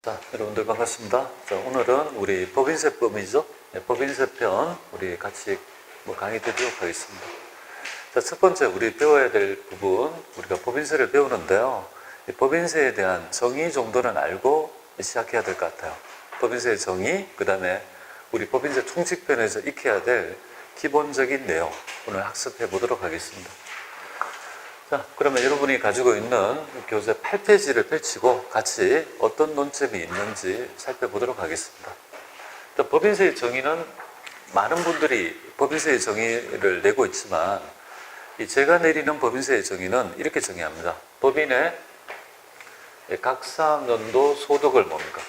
자, 여러분들 반갑습니다. 자, 오늘은 우리 법인세법이죠. 네, 법인세편 우리 같이 강의 드리도록 하겠습니다. 자, 첫 번째 우리 배워야 될 부분, 우리가 법인세를 배우는데요. 이 법인세에 대한 정의 정도는 알고 시작해야 될 것 같아요. 법인세의 정의, 그 다음에 우리 법인세 총칙편에서 익혀야 될 기본적인 내용, 오늘 학습해 보도록 하겠습니다. 자, 그러면 여러분이 가지고 있는 교재 8페이지를 펼치고 같이 어떤 논점이 있는지 살펴보도록 하겠습니다. 일단 법인세의 정의는 많은 분들이 법인세의 정의를 내고 있지만 제가 내리는 법인세의 정의는 이렇게 정의합니다. 법인의 각 사업연도 소득을 뭡니까?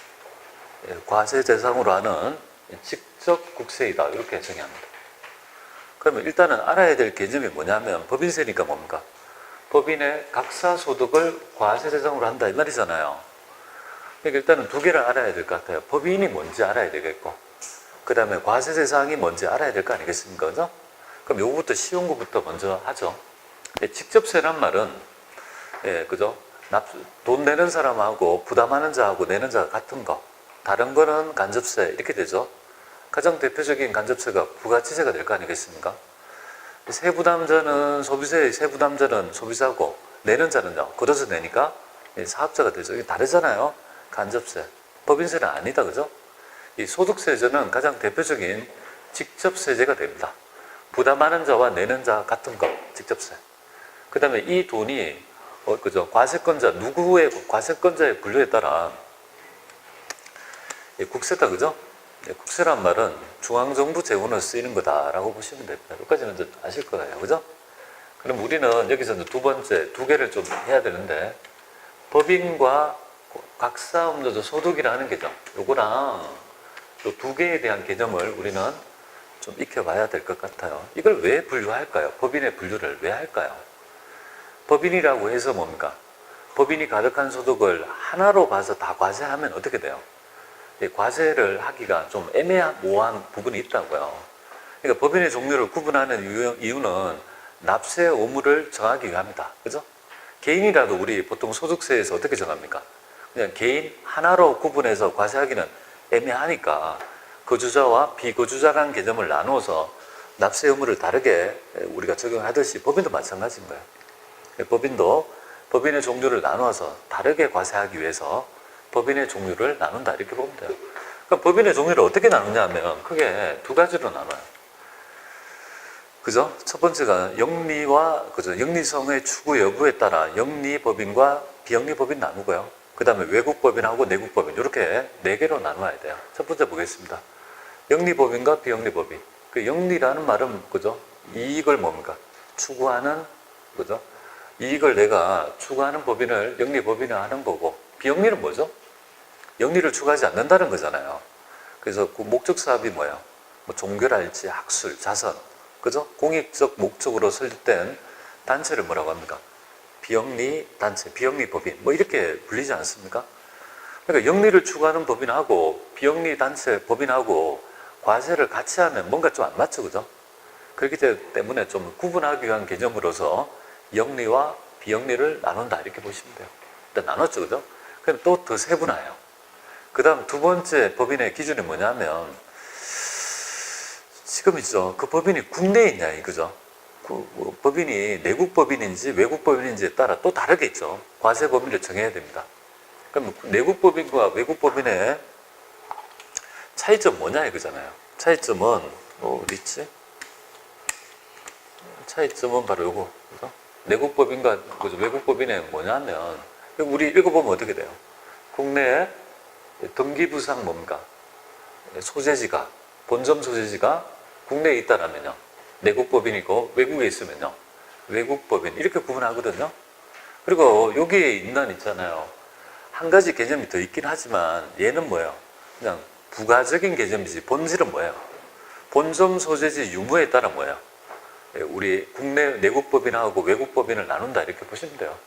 과세 대상으로 하는 직접 국세이다. 이렇게 정의합니다. 그러면 일단은 알아야 될 개념이 뭐냐면 법인세니까 뭡니까? 법인의 각사소득을 과세 대상으로 한다 이 말이잖아요. 그러니까 일단은 두 개를 알아야 될 것 같아요. 법인이 뭔지 알아야 되겠고, 그 다음에 과세 대상이 뭔지 알아야 될 거 아니겠습니까? 그죠? 그럼 요거부터 쉬운 거부터 먼저 하죠. 직접세란 말은, 그죠? 돈 내는 사람하고 부담하는 자하고 내는 자가 같은 거. 다른 거는 간접세 이렇게 되죠. 가장 대표적인 간접세가 부가치세가 될 거 아니겠습니까? 세부담자는 소비세, 세부담자는 소비자고 내는 자는요 걷어서 내니까 사업자가 되죠. 이게 다르잖아요. 간접세, 법인세는 아니다, 그죠? 이 소득세제는 가장 대표적인 직접세제가 됩니다. 부담하는 자와 내는 자 같은 것, 직접세. 그 다음에 이 돈이 그죠? 과세권자, 누구의 과세권자의 분류에 따라 국세다, 그죠? 국세란 말은 중앙정부 재원을 쓰이는 거다라고 보시면 됩니다. 여기까지는 이제 아실 거예요. 그죠? 그럼 우리는 여기서 이제 두 번째, 두 개를 좀 해야 되는데, 법인과 각사업자도 소득이라는 개념, 요거랑 또 두 개에 대한 개념을 우리는 좀 익혀봐야 될 것 같아요. 이걸 왜 분류할까요? 법인의 분류를 왜 할까요? 법인이라고 해서 뭡니까? 법인이 가득한 소득을 하나로 봐서 다 과세하면 어떻게 돼요? 과세를 하기가 좀 애매모호한 부분이 있다고요. 그러니까 법인의 종류를 구분하는 이유는 납세 의무를 정하기 위함이다. 그죠? 개인이라도 우리 보통 소득세에서 어떻게 정합니까? 그냥 개인 하나로 구분해서 과세하기는 애매하니까 거주자와 비거주자라는 개념을 나누어서 납세 의무를 다르게 우리가 적용하듯이 법인도 마찬가지인 거예요. 법인도 법인의 종류를 나누어서 다르게 과세하기 위해서 법인의 종류를 나눈다 이렇게 보면 돼요. 그럼 법인의 종류를 어떻게 나누냐 하면 크게 두 가지로 나눠요. 그죠? 첫 번째가 영리와 그죠? 영리성의 추구 여부에 따라 영리법인과 비영리법인 나누고요. 그 다음에 외국법인하고 내국법인 이렇게 네 개로 나눠야 돼요. 첫 번째 보겠습니다. 영리법인과 비영리법인. 그 영리라는 말은 그죠? 이익을 뭡니까? 추구하는 그죠? 이익을 내가 추구하는 법인을 영리법인을 하는 거고, 비영리는 뭐죠? 영리를 추구하지 않는다는 거잖아요. 그래서 그 목적 사업이 뭐예요? 뭐 종교랄지 학술, 자선, 그죠? 공익적 목적으로 설립된 단체를 뭐라고 합니까? 비영리 단체, 비영리 법인, 뭐 이렇게 불리지 않습니까? 그러니까 영리를 추구하는 법인하고 비영리 단체 법인하고 과세를 같이 하면 뭔가 좀 안 맞죠, 그죠? 그렇기 때문에 좀 구분하기 위한 개념으로서 영리와 비영리를 나눈다 이렇게 보시면 돼요. 일단 나눴죠, 그죠? 그럼 또 더 세분화해요. 그 다음 두 번째 법인의 기준이 뭐냐면, 지금 있죠. 그 법인이 국내에 있냐, 이거죠. 그 법인이 내국 법인인지 외국 법인인지에 따라 또 다르게 있죠. 과세 범위를 정해야 됩니다. 그럼 내국 법인과 외국 법인의 차이점 뭐냐, 이거잖아요. 차이점은, 어디 있지? 차이점은 바로 요거. 그죠? 내국 법인과 외국 법인의 뭐냐면, 우리 읽어보면 어떻게 돼요? 국내에 등기부상 뭡니까? 소재지가, 본점 소재지가 국내에 있다라면요. 내국법인이고 외국에 있으면요. 외국법인. 이렇게 구분하거든요. 그리고 여기에 있는 있잖아요. 한 가지 개념이 더 있긴 하지만 얘는 뭐예요? 그냥 부가적인 개념이지 본질은 뭐예요? 본점 소재지 유무에 따라 뭐예요? 우리 국내 내국법인하고 외국법인을 나눈다 이렇게 보시면 돼요.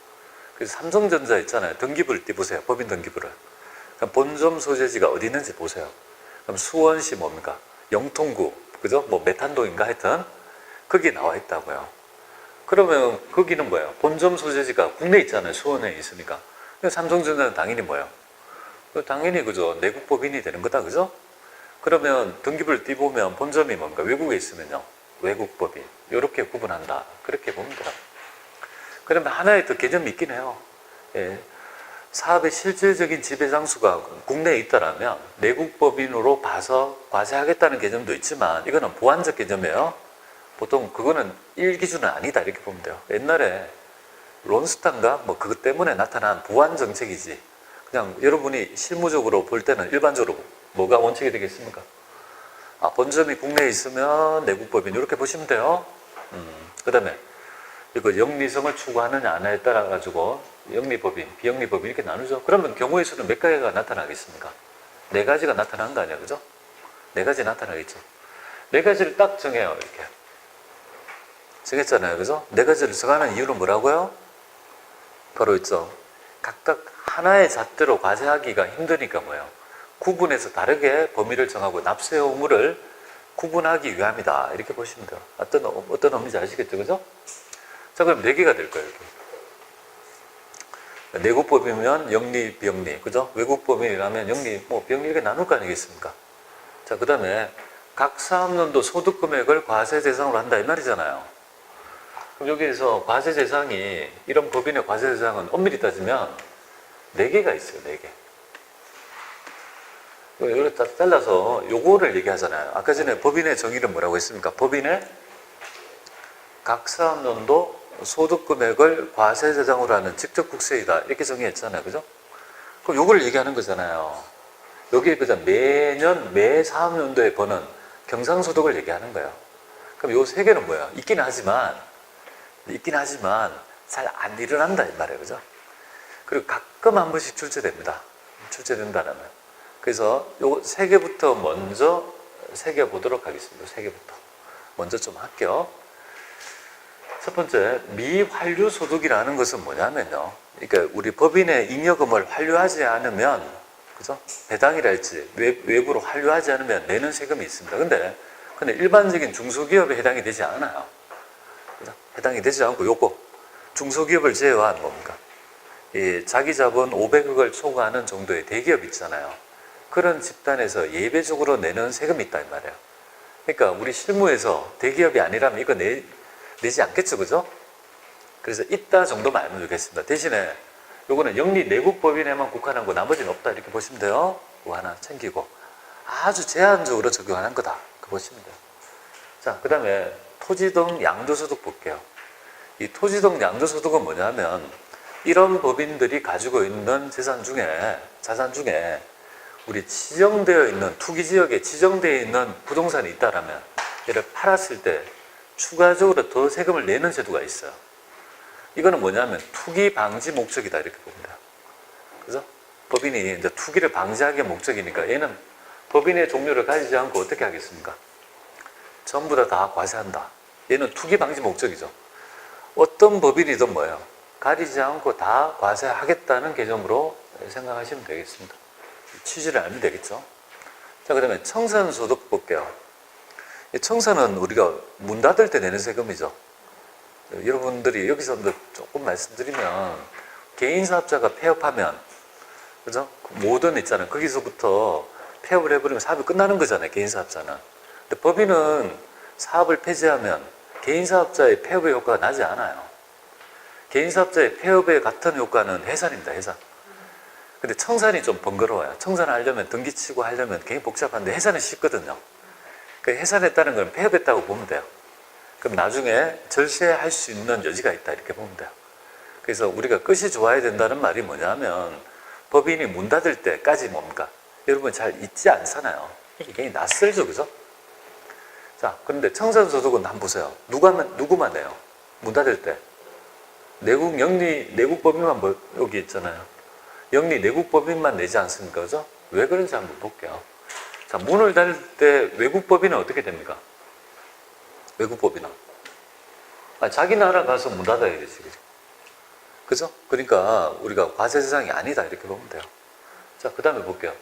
그래서 삼성전자 있잖아요. 등기부를 띄보세요. 법인 등기부를. 본점 소재지가 어디 있는지 보세요. 그럼 수원시 뭡니까? 영통구, 그죠? 뭐 메탄동인가 하여튼 거기에 나와 있다고요. 그러면 거기는 뭐예요? 본점 소재지가 국내에 있잖아요. 수원에 있으니까. 삼성전자는 당연히 뭐예요? 당연히 그죠. 내국법인이 되는 거다. 그죠? 그러면 등기부를 띄보면 본점이 뭔가 외국에 있으면요. 외국법인. 이렇게 구분한다. 그렇게 보면 돼요. 그러면 하나의 더 개념이 있긴 해요. 예. 사업의 실질적인 지배 장수가 국내에 있다라면 내국법인으로 봐서 과세하겠다는 개념도 있지만 이거는 보완적 개념이에요. 보통 그거는 일기준은 아니다 이렇게 보면 돼요. 옛날에 론스타인가 뭐 그것 때문에 나타난 보완 정책이지. 그냥 여러분이 실무적으로 볼 때는 일반적으로 뭐가 원칙이 되겠습니까? 본점이 국내에 있으면 내국법인 이렇게 보시면 돼요. 그 다음에 이거 영리성을 추구하느냐 안 하냐에 따라 가지고 영리법인, 비영리법인 이렇게 나누죠. 그러면 경우의 수는 몇 가지가 나타나겠습니까? 네 가지가 나타나는 거 아니야, 그죠? 네 가지 나타나겠죠. 네 가지를 딱 정해요, 이렇게. 정했잖아요, 그죠? 네 가지를 정하는 이유는 뭐라고요? 바로 있죠. 각각 하나의 잣대로 과세하기가 힘드니까 뭐예요? 구분해서 다르게 범위를 정하고 납세 의무를 구분하기 위함이다. 이렇게 보시면 돼요. 어떤 의미인지 아시겠죠, 그죠? 자, 그럼 네 개가 될 거예요, 이렇게. 내국법이면 영리, 비영리, 그죠? 외국법인이라면 영리, 비영리 이렇게 나눌 거 아니겠습니까? 자, 그 다음에 각 사업년도 소득 금액을 과세 대상으로 한다 이 말이잖아요. 그럼 여기에서 과세 대상이 이런 법인의 과세 대상은 엄밀히 따지면 네 개가 있어요, 네 개. 이걸 다 잘라서 요거를 얘기하잖아요. 아까 전에 법인의 정의를 뭐라고 했습니까? 법인의 각 사업년도 소득 금액을 과세 대상으로 하는 직접 국세이다. 이렇게 정의했잖아요. 그죠? 그럼 요걸 얘기하는 거잖아요. 여기에 그냥 매년, 매 사업년도에 버는 경상소득을 얘기하는 거예요. 그럼 요 세 개는 뭐야? 있긴 하지만 잘 안 일어난다. 이 말이에요. 그죠? 그리고 가끔 한 번씩 출제됩니다. 출제된다라면. 그래서 요 세 개부터 먼저 새겨보도록 하겠습니다. 세 개부터. 먼저 좀 할게요. 첫 번째, 미환류 소득이라는 것은 뭐냐면요. 그러니까 우리 법인의 잉여금을 환류하지 않으면, 그죠? 배당이랄지 외부로 환류하지 않으면 내는 세금이 있습니다. 근데 일반적인 중소기업에 해당이 되지 않아요. 그죠? 해당이 되지 않고 요거 중소기업을 제외한 뭡니까? 이 자기 자본 500억을 초과하는 정도의 대기업 있잖아요. 그런 집단에서 예외적으로 내는 세금이 있다 이 말이에요. 그러니까 우리 실무에서 대기업이 아니라면 이거 내지 않겠죠, 그죠? 그래서 있다 정도만 알면 되겠습니다. 대신에 요거는 영리 내국법인에만 국한한 거 나머지는 없다 이렇게 보시면 돼요. 그거 하나 챙기고 아주 제한적으로 적용하는 거다. 그거 보시면 돼요. 자, 그 다음에 토지 등 양도소득 볼게요. 이 토지 등 양도소득은 뭐냐면 이런 법인들이 가지고 있는 자산 중에 우리 지정되어 있는 투기지역에 지정되어 있는 부동산이 있다라면 얘를 팔았을 때 추가적으로 더 세금을 내는 제도가 있어요. 이거는 뭐냐면 투기 방지 목적이다 이렇게 봅니다. 그죠? 법인이 이제 투기를 방지하기 목적이니까 얘는 법인의 종류를 가지지 않고 어떻게 하겠습니까? 전부 다 과세한다. 얘는 투기 방지 목적이죠. 어떤 법인이든 뭐예요? 가리지 않고 다 과세하겠다는 개념으로 생각하시면 되겠습니다. 취지를 알면 되겠죠. 자, 그 다음에 청산소득 볼게요. 청산은 우리가 문 닫을 때 내는 세금이죠. 여러분들이 여기서 조금 말씀드리면 개인사업자가 폐업하면 그죠? 모든 있잖아요. 거기서부터 폐업을 해버리면 사업이 끝나는 거잖아요. 개인사업자는. 근데 법인은 사업을 폐지하면 개인사업자의 폐업의 효과가 나지 않아요. 개인사업자의 폐업에 같은 효과는 해산입니다. 해산. 근데 청산이 좀 번거로워요. 청산을 하려면 등기치고 하려면 굉장히 복잡한데 해산은 쉽거든요. 그 해산했다는 건 폐업했다고 보면 돼요. 그럼 나중에 절세할 수 있는 여지가 있다 이렇게 보면 돼요. 그래서 우리가 끝이 좋아야 된다는 말이 뭐냐면 법인이 문 닫을 때까지 뭡니까? 여러분 잘 잊지 않잖아요. 이게 굉장히 낯설죠, 그죠? 자, 그런데 청산소득은 한번 보세요. 누구만 내요? 문 닫을 때. 내국법인만 여기 있잖아요. 영리 내국법인만 내지 않습니까? 그죠? 왜 그런지 한번 볼게요. 자, 문을 닫을 때 외국법인은 어떻게 됩니까? 외국법인은 자기 나라 가서 문 닫아야 되지, 그죠? 그러니까 우리가 과세 대상이 아니다 이렇게 보면 돼요. 자, 그 다음에 볼게요.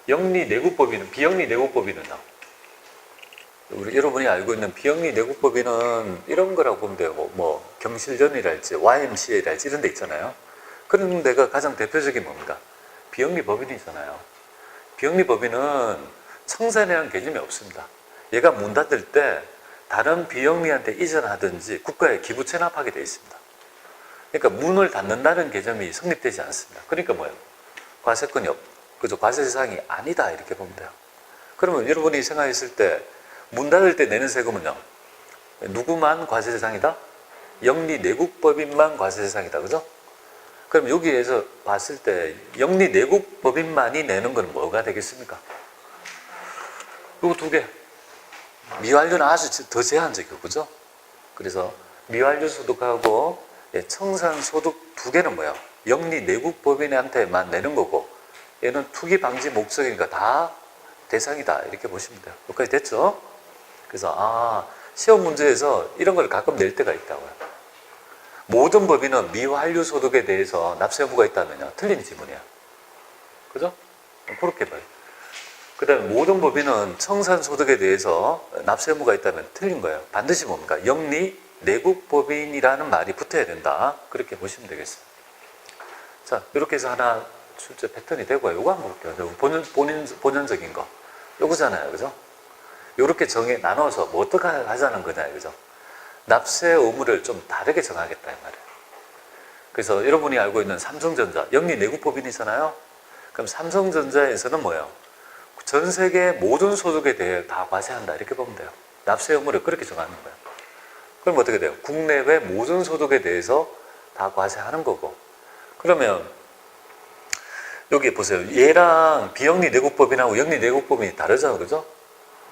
영리 내국법인은 비영리 내국법인은요. 여러분이 알고 있는 비영리 내국법인은 이런 거라고 보면 돼요. 뭐 경실련이랄지 YMCA랄지 이런 데 있잖아요. 그런 데가 가장 대표적인 뭡니까? 비영리 법인이잖아요. 비영리 법인은 청산이라는 개념이 없습니다. 얘가 문 닫을 때 다른 비영리한테 이전하든지 국가에 기부 체납하게 되어 있습니다. 그러니까 문을 닫는다는 개념이 성립되지 않습니다. 그러니까 뭐예요? 과세권이 그죠? 과세 대상이 아니다 이렇게 보면 돼요. 그러면 여러분이 생각했을 때 문 닫을 때 내는 세금은요, 누구만 과세 대상이다? 영리 내국법인만 과세 대상이다, 그죠? 그럼 여기에서 봤을 때 영리 내국법인만이 내는 건 뭐가 되겠습니까? 이거 두 개. 미완료는 아주 더 제한적이고, 그죠? 그래서 미완료 소득하고 청산 소득 두 개는 뭐야? 영리 내국법인한테만 내는 거고, 얘는 투기 방지 목적이니까 다 대상이다 이렇게 보시면 돼요. 여기까지 됐죠? 그래서 시험 문제에서 이런 걸 가끔 낼 때가 있다고요. 모든 법인은 미완료 소득에 대해서 납세 의무가 있다면요, 틀린 지문이야. 그죠? 그렇게 봐요. 그 다음에 모든 법인은 청산 소득에 대해서 납세 의무가 있다면 틀린 거예요. 반드시 뭡니까? 영리 내국법인이라는 말이 붙어야 된다. 그렇게 보시면 되겠어요. 자, 이렇게 해서 하나 출제 패턴이 되고요. 이거 한번 볼게요. 본연적인 거. 요거잖아요. 그죠? 요렇게 나눠서 뭐 어떻게 하자는 거냐. 그죠? 납세 의무를 좀 다르게 정하겠다. 이 말이에요. 그래서 여러분이 알고 있는 삼성전자, 영리 내국법인이잖아요. 그럼 삼성전자에서는 뭐예요? 전 세계 모든 소득에 대해 다 과세한다. 이렇게 보면 돼요. 납세 의무를 그렇게 정하는 거예요. 그럼 어떻게 돼요? 국내외 모든 소득에 대해서 다 과세하는 거고. 그러면 여기 보세요. 얘랑 비영리 내국법인하고 영리 내국법인이 다르잖아요. 그죠?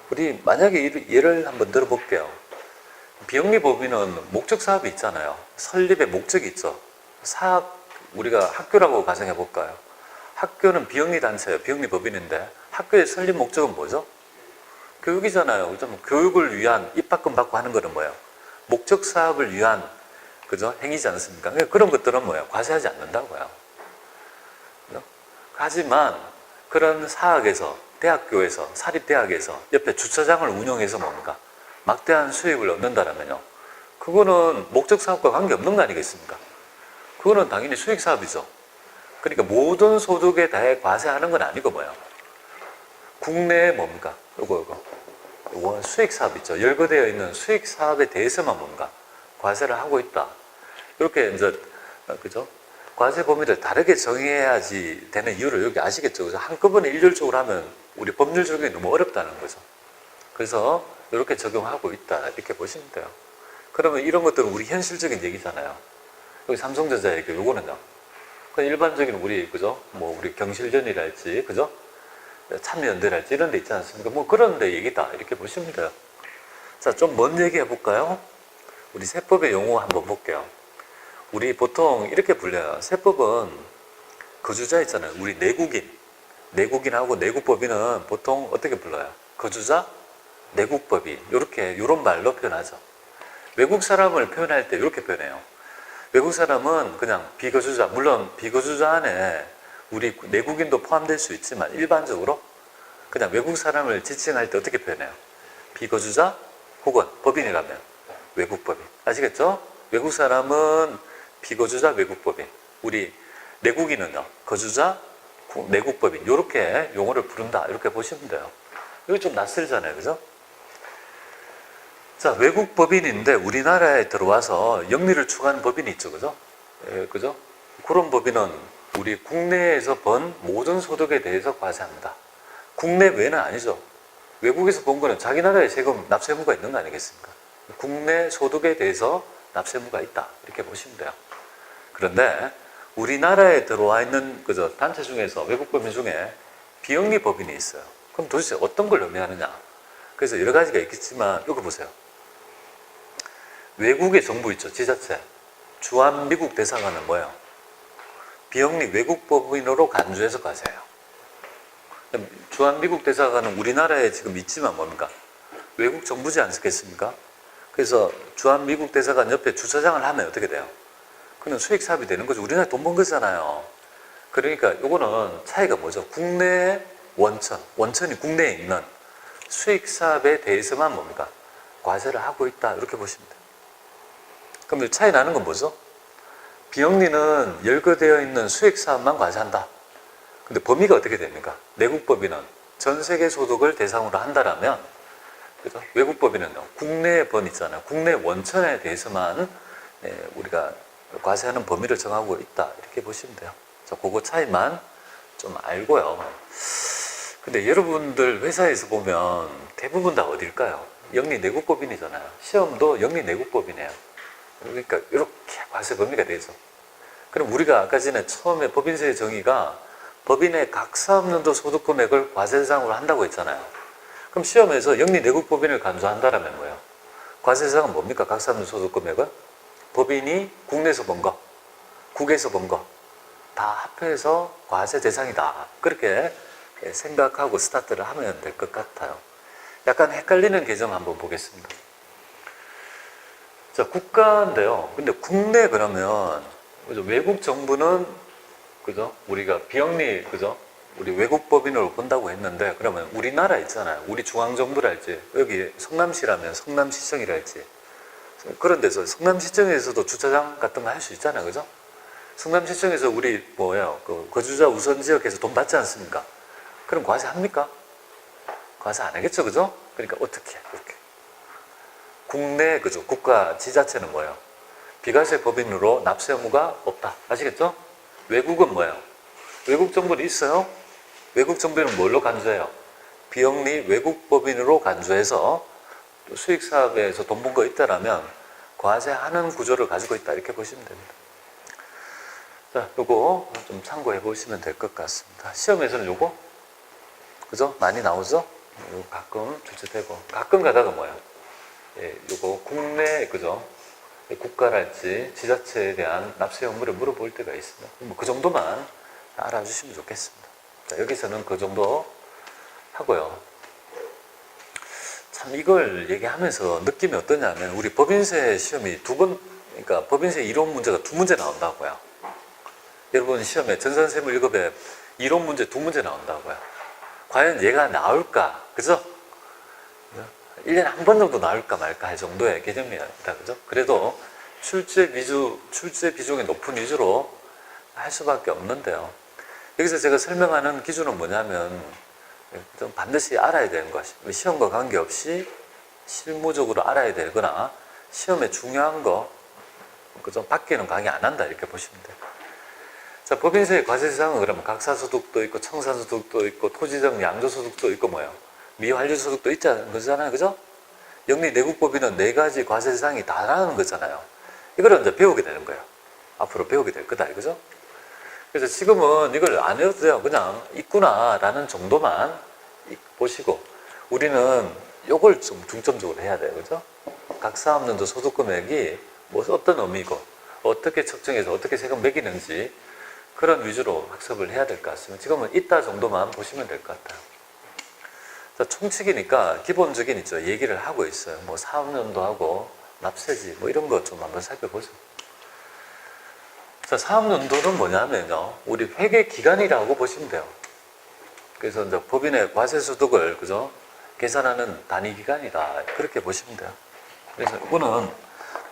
우리 만약에 예를 한번 들어볼게요. 비영리 법인은 목적 사업이 있잖아요. 설립의 목적이 있죠. 우리가 학교라고 가정해 볼까요? 학교는 비영리 단체예요. 비영리 법인인데 학교의 설립 목적은 뭐죠? 교육이잖아요. 그죠? 교육을 위한 입학금 받고 하는 거는 뭐예요? 목적 사업을 위한 그죠? 행위지 않습니까? 그러니까 그런 것들은 뭐예요? 과세하지 않는다고요. 그죠? 하지만 그런 사학에서 대학교에서 사립대학에서 옆에 주차장을 운영해서 뭡니까? 막대한 수익을 얻는다라면요. 그거는 목적 사업과 관계없는 거 아니겠습니까? 그거는 당연히 수익 사업이죠. 그러니까 모든 소득에 대해 과세하는 건 아니고 뭐예요? 국내에 뭡니까? 요거 수익 사업 있죠. 열거되어 있는 수익 사업에 대해서만 뭔가 과세를 하고 있다. 이렇게 이제 그죠? 과세 범위를 다르게 정해야지 되는 이유를 여기 아시겠죠? 그래서 한꺼번에 일률적으로 하면 우리 법률 적용이 너무 어렵다는 거죠. 그래서 이렇게 적용하고 있다. 이렇게 보시면 돼요. 그러면 이런 것들은 우리 현실적인 얘기잖아요. 여기 삼성전자 얘기, 요거는요. 그냥 일반적인 우리, 그죠? 뭐, 우리 경실련이랄지, 그죠? 참여연대랄지 이런 데 있지 않습니까? 뭐 그런 데 얘기다. 이렇게 보시면 돼요. 자, 좀 먼 얘기 해볼까요? 우리 세법의 용어 한번 볼게요. 우리 보통 이렇게 불려요. 세법은 거주자 있잖아요. 우리 내국인하고 내국법인은 보통 어떻게 불러요? 거주자, 내국법인. 요런 말로 표현하죠. 외국 사람을 표현할 때 이렇게 표현해요. 외국 사람은 그냥 비거주자, 물론 비거주자 안에 우리 내국인도 포함될 수 있지만 일반적으로 그냥 외국 사람을 지칭할 때 어떻게 표현해요? 비거주자 혹은 법인이라면 외국법인. 아시겠죠? 외국 사람은 비거주자 외국법인. 우리 내국인은요, 거주자 내국법인. 이렇게 용어를 부른다. 이렇게 보시면 돼요. 이거 좀 낯설잖아요. 그죠? 자, 외국 법인인데 우리나라에 들어와서 영리를 추구하는 법인이 있죠. 그죠? 예, 그죠? 그런 법인은 우리 국내에서 번 모든 소득에 대해서 과세합니다. 국내 외는 아니죠. 외국에서 본 거는 자기 나라의 세금 납세 의무가 있는 거 아니겠습니까? 국내 소득에 대해서 납세 의무가 있다. 이렇게 보시면 돼요. 그런데 우리나라에 들어와 있는 그죠? 단체 중에서 외국 법인 중에 비영리 법인이 있어요. 그럼 도대체 어떤 걸 의미하느냐? 그래서 여러 가지가 있겠지만 이거 보세요. 외국의 정부 있죠. 지자체. 주한미국 대사관은 뭐예요? 비영리 외국법인으로 간주해서 과세해요. 주한미국 대사관은 우리나라에 지금 있지만 뭡니까? 외국 정부지 않겠습니까? 그래서 주한미국 대사관 옆에 주차장을 하면 어떻게 돼요? 그는 수익 사업이 되는 거죠. 우리나라에 돈 번 거잖아요. 그러니까 이거는 차이가 뭐죠? 국내의 원천이 국내에 있는 수익 사업에 대해서만 뭡니까? 과세를 하고 있다. 이렇게 보시면 돼요. 그럼 차이 나는 건 뭐죠? 비영리는 열거되어 있는 수익 사업만 과세한다. 근데 범위가 어떻게 됩니까? 내국 법인은 전 세계 소득을 대상으로 한다라면, 그죠? 외국 법인은요, 국내 번 있잖아요. 국내 원천에 대해서만 우리가 과세하는 범위를 정하고 있다. 이렇게 보시면 돼요. 자, 그거 차이만 좀 알고요. 근데 여러분들 회사에서 보면 대부분 다 어딜까요? 영리 내국법인이잖아요. 시험도 영리 내국법인이에요. 그러니까 이렇게 과세 범위가 되죠. 그럼 우리가 아까 전에 처음에 법인세 정의가 법인의 각 사업연도 소득 금액을 과세 대상으로 한다고 했잖아요. 그럼 시험에서 영리 내국법인을 간주한다라면 뭐예요? 과세 대상은 뭡니까? 각 사업연도 소득 금액은? 법인이 국내에서 번 거, 국에서 번 거 다 합해서 과세 대상이다. 그렇게 생각하고 스타트를 하면 될 것 같아요. 약간 헷갈리는 개념 한번 보겠습니다. 자, 국가인데요. 근데 국내 그러면 그죠? 외국 정부는 그죠? 우리가 비영리 그죠? 우리 외국 법인으로 본다고 했는데 그러면 우리나라 있잖아요. 우리 중앙정부랄지 여기 성남시라면 성남시청이랄지 그런 데서 성남시청에서도 주차장 같은 거 할 수 있잖아요. 그죠? 성남시청에서 우리 뭐예요? 그 거주자 우선 지역에서 돈 받지 않습니까? 그럼 과세 합니까? 과세 안 하겠죠. 그죠? 그러니까 어떻게 이렇게 국내 그죠? 국가 지자체는 뭐예요? 비과세 법인으로 납세 의무가 없다. 아시겠죠? 외국은 뭐예요? 외국 정부는 있어요? 외국 정부는 뭘로 간주해요? 비영리 외국 법인으로 간주해서 수익 사업에서 돈 번 거 있다라면 과세하는 구조를 가지고 있다. 이렇게 보시면 됩니다. 자, 요거 좀 참고해 보시면 될 것 같습니다. 시험에서는 요거 그죠? 많이 나오죠? 요거 가끔 출제되고 가끔 가다가 뭐예요? 예, 요거 국내 그죠? 국가랄지 지자체에 대한 납세 의무를 물어볼 때가 있습니다. 뭐 그 정도만 알아주시면 좋겠습니다. 자, 여기서는 그 정도 하고요. 참 이걸 얘기하면서 느낌이 어떠냐면 우리 법인세 시험이 그러니까 법인세 이론 문제가 2문제 나온다고요. 여러분 시험에 전산세무 1급에 이론 문제 2문제 나온다고요. 과연 얘가 나올까? 그죠? 1년에 한 번 정도 나올까 말까 할 정도의 개념이다. 그죠? 그래도 출제 비중이 높은 위주로 할 수밖에 없는데요. 여기서 제가 설명하는 기준은 뭐냐면 좀 반드시 알아야 되는 것이 시험과 관계없이 실무적으로 알아야 되거나 시험에 중요한 거 그죠? 밖에는 강의 안 한다 이렇게 보시면 돼요. 자, 법인세의 과세 대상은 그러면 각사소득도 있고 청사소득도 있고 토지적 양도소득도 있고 뭐예요? 미환류소득도 있잖아요. 그잖아요. 그죠? 영리 내국법인은 4가지 과세 대상이 다라는 거잖아요. 이걸 이제 배우게 되는 거예요. 앞으로 배우게 될 거다. 그죠? 그래서 지금은 이걸 안 해도 돼요. 그냥 있구나라는 정도만 보시고 우리는 요걸 좀 중점적으로 해야 돼요. 그죠? 각 사업연도 소득금액이 뭐 어떤 의미고 어떻게 측정해서 어떻게 세금 매기는지 그런 위주로 학습을 해야 될 것 같습니다. 지금은 있다 정도만 보시면 될 것 같아요. 자, 총칙이니까 기본적인 있죠. 얘기를 하고 있어요. 뭐 사업연도 하고 납세지 뭐 이런 거 좀 한번 살펴보죠. 자, 사업연도는 뭐냐면요. 우리 회계기간이라고 보시면 돼요. 그래서 이제 법인의 과세소득을 그죠? 계산하는 단위기간이다. 그렇게 보시면 돼요. 그래서 이거는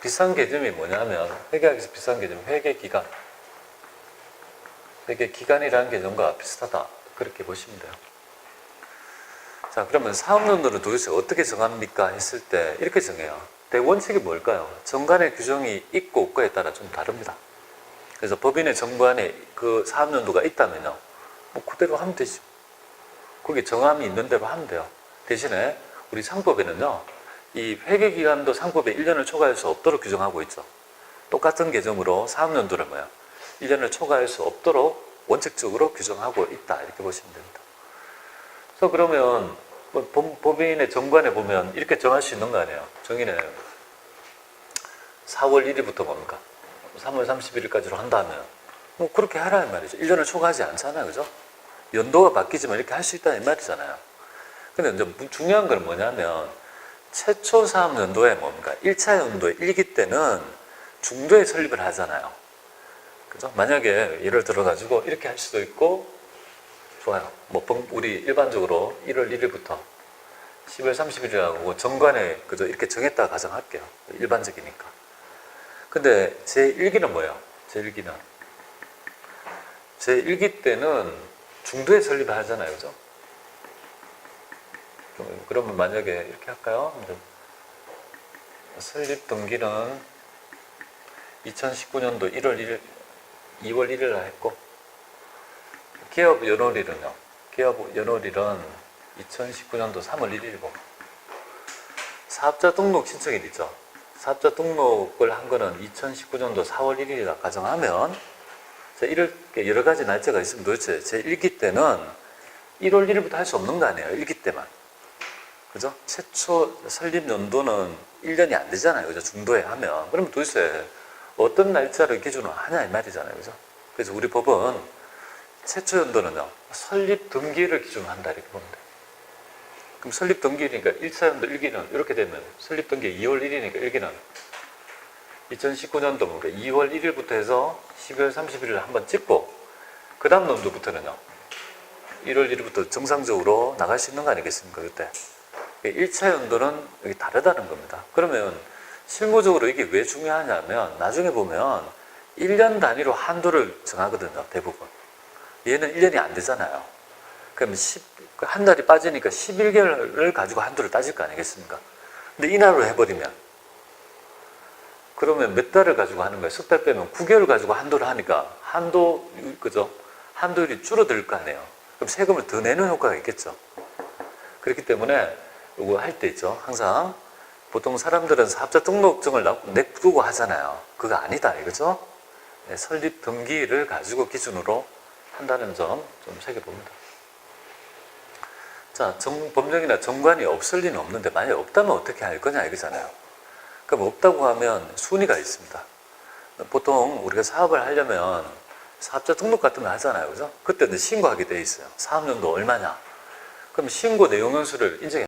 비슷한 개념이 뭐냐면 회계학에서 비슷한 개념 회계기간. 회계기간이라는 개념과 비슷하다. 그렇게 보시면 돼요. 자, 그러면 사업연도를 도대체 어떻게 정합니까? 했을 때 이렇게 정해요. 대원칙이 뭘까요? 정관의 규정이 있고 없고에 따라 좀 다릅니다. 그래서 법인의 정관에 그 사업연도가 있다면요. 뭐 그대로 하면 되죠. 거기 정함이 있는 대로 하면 돼요. 대신에 우리 상법에는요. 이 회계기간도 상법에 1년을 초과할 수 없도록 규정하고 있죠. 똑같은 개념으로 사업연도를 뭐야? 1년을 초과할 수 없도록 원칙적으로 규정하고 있다. 이렇게 보시면 됩니다. 그래서 그러면 법인의 정관에 보면 이렇게 정할 수 있는 거 아니에요. 정의는 4월 1일부터 뭡니까? 3월 31일까지로 한다면 뭐 그렇게 하라는 말이죠. 1년을 초과하지 않잖아요. 그죠? 연도가 바뀌지만 이렇게 할 수 있다는 말이잖아요. 근데 이제 중요한 건 뭐냐면 최초 사업연도에 뭡니까? 1차 연도의 1기 때는 중도에 설립을 하잖아요. 그죠? 만약에 예를 들어 가지고 이렇게 할 수도 있고 좋아요. 뭐 우리 일반적으로 1월 1일부터 10월 30일이라고 정관에 그저 이렇게 정했다 가정할게요. 일반적이니까. 근데 제1기는 뭐예요? 제1기는 제1기 때는 중도에 설립을 하잖아요. 그죠? 그러면 만약에 이렇게 할까요? 설립 등기는 2019년도 2월 1일 날 했고, 기업 연월일은요? 기업 연월일은 2019년도 3월 1일이고, 사업자 등록 신청일 있죠? 사업자 등록을 한 거는 2019년도 4월 1일이라 가정하면, 이렇게 여러 가지 날짜가 있으면 도대체 제 1기 때는 1월 1일부터 할 수 없는 거 아니에요? 1기 때만. 그죠? 최초 설립 연도는 1년이 안 되잖아요. 그죠? 중도에 하면. 그러면 도대체 어떤 날짜를 기준으로 하냐 이 말이잖아요. 그죠? 그래서 우리 법은 최초 연도는요, 설립 등기를 기준으로 한다 이렇게 보면 돼요. 그럼 설립 등기니까 1차 연도 1기는 이렇게 되면 설립 등기 2월 1일이니까 1기는 2019년도 그러니까 2월 1일부터 해서 12월 31일을 한번 찍고, 그 다음 연도부터는요 1월 1일부터 정상적으로 나갈 수 있는 거 아니겠습니까? 그때 1차 연도는 여기 다르다는 겁니다. 그러면 실무적으로 이게 왜 중요하냐면 나중에 보면 1년 단위로 한도를 정하거든요. 대부분. 얘는 1년이 안 되잖아요. 그럼 한 달이 빠지니까 11개월을 가지고 한도를 따질 거 아니겠습니까? 근데 이날로 해버리면 그러면 몇 달을 가지고 하는 거예요? 석 달 빼면 9개월 가지고 한도를 하니까 그죠? 한도율이 줄어들 거 아니에요. 그럼 세금을 더 내는 효과가 있겠죠. 그렇기 때문에 이거 할 때 있죠. 항상 보통 사람들은 사업자 등록증을 내두고 하잖아요. 그거 아니다 이거죠. 네, 설립 등기를 가지고 기준으로 한다는 점 좀 새겨봅니다. 자, 법령이나 정관이 없을 리는 없는데 만약에 없다면 어떻게 할 거냐 이거잖아요. 그럼 없다고 하면 순위가 있습니다. 보통 우리가 사업을 하려면 사업자 등록 같은 거 하잖아요. 그죠? 그때는 신고하게 돼 있어요. 사업연도 얼마냐. 그럼 신고 내용연수를 인정해